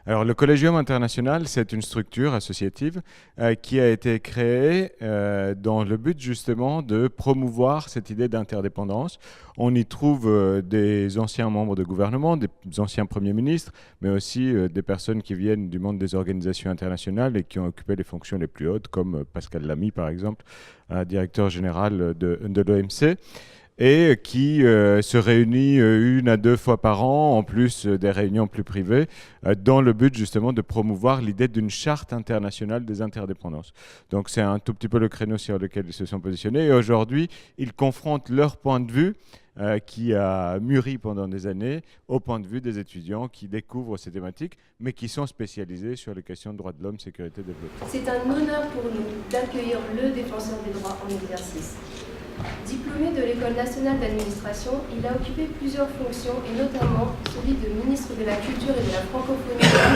Alors, le Collegium International, c'est une structure associative qui a été créée dans le but justement de promouvoir cette idée d'interdépendance. On y trouve des anciens membres de gouvernement, des anciens premiers ministres, mais aussi des personnes qui viennent du monde des organisations internationales et qui ont occupé les fonctions les plus hautes, comme Pascal Lamy, par exemple, directeur général de l'OMC, et qui se réunit une à deux fois par an, en plus des réunions plus privées, dans le but justement de promouvoir l'idée d'une charte internationale des interdépendances. Donc c'est un tout petit peu le créneau sur lequel ils se sont positionnés, et aujourd'hui ils confrontent leur point de vue qui a mûri pendant des années au point de vue des étudiants qui découvrent ces thématiques, mais qui sont spécialisés sur les questions de droits de l'homme, sécurité et développement. C'est un honneur pour nous d'accueillir le défenseur des droits en exercice. Diplômé de l'École nationale d'administration, il a occupé plusieurs fonctions et notamment celui de ministre de la Culture et de la Francophonie en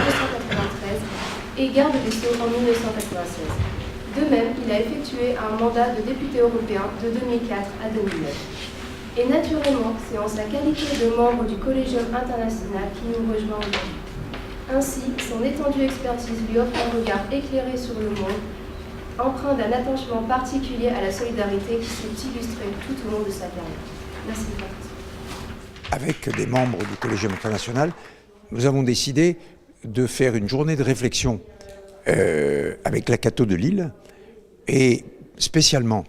1993 et garde des Sceaux en 1996. De même, il a effectué un mandat de député européen de 2004 à 2009. Et naturellement, c'est en sa qualité de membre du Collegium International qu'il nous rejoint aujourd'hui. Ainsi, son étendue expertise lui offre un regard éclairé sur le monde, empreint d'un attachement particulier à la solidarité qui s'est illustré tout au long de sa carrière. Merci de votre attention. Avec des membres du Collegium International, nous avons décidé de faire une journée de réflexion avec la Cato de Lille et spécialement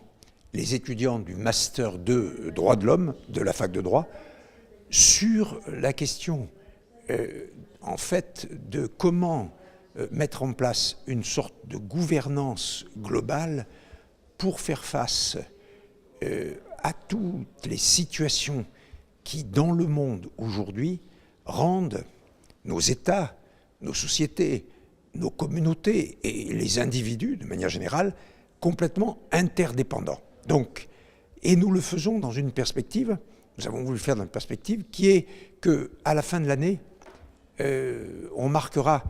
les étudiants du Master 2 Droits de l'Homme de la Fac de Droit sur la question en fait de comment mettre en place une sorte de gouvernance globale pour faire face à toutes les situations qui, dans le monde aujourd'hui, rendent nos États, nos sociétés, nos communautés et les individus, de manière générale, complètement interdépendants. Donc, et nous le faisons dans une perspective, nous avons voulu le faire dans une perspective qui est qu'à la fin de l'année, on marquera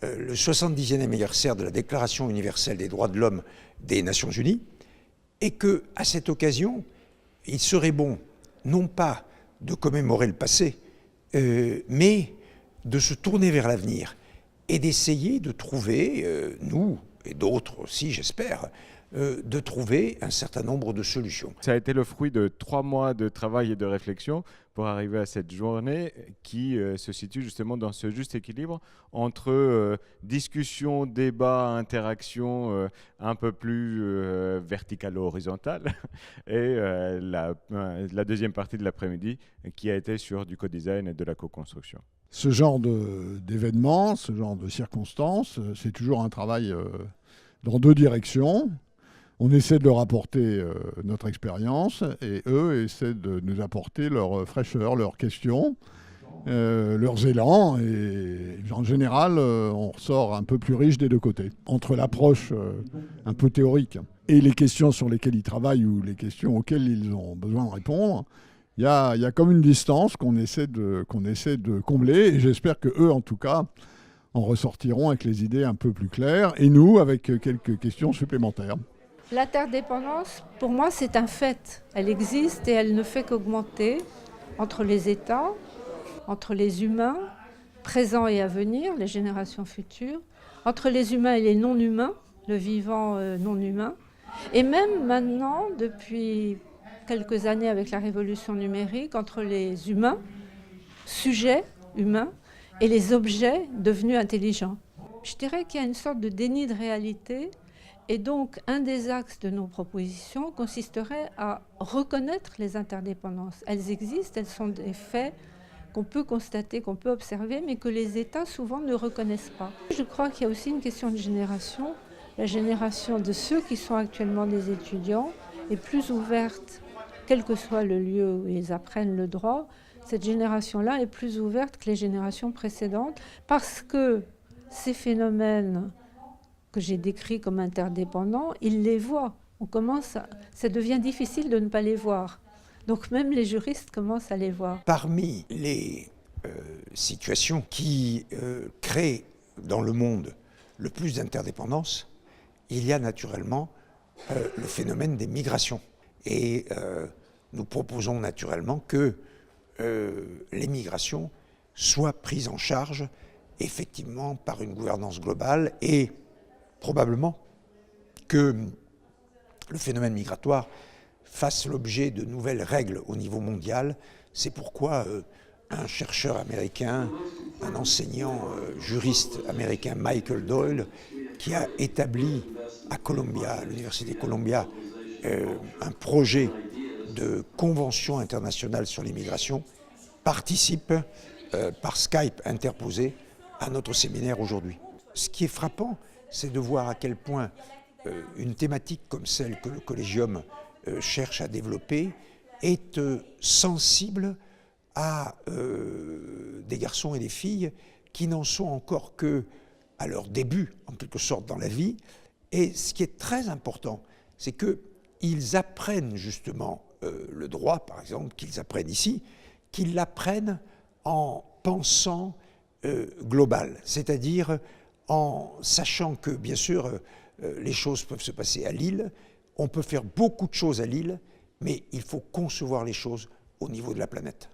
le 70e anniversaire de la Déclaration universelle des droits de l'homme des Nations Unies, et qu'à cette occasion, il serait bon, non pas de commémorer le passé, mais de se tourner vers l'avenir et d'essayer de trouver, nous et d'autres aussi j'espère, de trouver un certain nombre de solutions. Ça a été le fruit de 3 mois de travail et de réflexion pour arriver à cette journée qui se situe justement dans ce juste équilibre entre discussion, débat, interaction un peu plus verticalo-horientale et la deuxième partie de l'après-midi qui a été sur du co-design et de la co-construction. Ce genre d'événements, ce genre de circonstances, c'est toujours un travail dans 2 directions. On essaie de leur apporter notre expérience et eux essaient de nous apporter leur fraîcheur, leurs questions, leurs élans. Et en général, on ressort un peu plus riche des 2 côtés. Entre l'approche un peu théorique et les questions sur lesquelles ils travaillent ou les questions auxquelles ils ont besoin de répondre, il y a comme une distance qu'on essaie de combler. Et j'espère qu'eux, en tout cas, en ressortiront avec les idées un peu plus claires. Et nous, avec quelques questions supplémentaires. L'interdépendance, pour moi, c'est un fait. Elle existe et elle ne fait qu'augmenter entre les États, entre les humains, présents et à venir, les générations futures, entre les humains et les non-humains, le vivant non-humain. Et même maintenant, depuis quelques années avec la révolution numérique, entre les humains, sujets humains, et les objets devenus intelligents. Je dirais qu'il y a une sorte de déni de réalité. Et donc, un des axes de nos propositions consisterait à reconnaître les interdépendances. Elles existent, elles sont des faits qu'on peut constater, qu'on peut observer, mais que les États souvent ne reconnaissent pas. Je crois qu'il y a aussi une question de génération. La génération de ceux qui sont actuellement des étudiants est plus ouverte, quel que soit le lieu où ils apprennent le droit. Cette génération-là est plus ouverte que les générations précédentes parce que ces phénomènes que j'ai décrits comme interdépendants, ils les voient. Ça devient difficile de ne pas les voir. Donc même les juristes commencent à les voir. Parmi les situations qui créent dans le monde le plus d'interdépendance, il y a naturellement le phénomène des migrations. Et nous proposons naturellement que les migrations soient prises en charge effectivement par une gouvernance globale et probablement que le phénomène migratoire fasse l'objet de nouvelles règles au niveau mondial. C'est pourquoi un chercheur américain, un enseignant juriste américain, Michael Doyle, qui a établi à Columbia, à l'université Columbia, un projet de convention internationale sur l'immigration, participe par Skype interposé à notre séminaire aujourd'hui. Ce qui est frappant, c'est de voir à quel point une thématique comme celle que le Collegium cherche à développer est sensible à des garçons et des filles qui n'en sont encore que à leur début, en quelque sorte, dans la vie. Et ce qui est très important, c'est qu'ils apprennent justement le droit, par exemple, qu'ils apprennent ici, qu'ils l'apprennent en pensant global, c'est-à-dire en sachant que, bien sûr, les choses peuvent se passer à Lille, on peut faire beaucoup de choses à Lille, mais il faut concevoir les choses au niveau de la planète.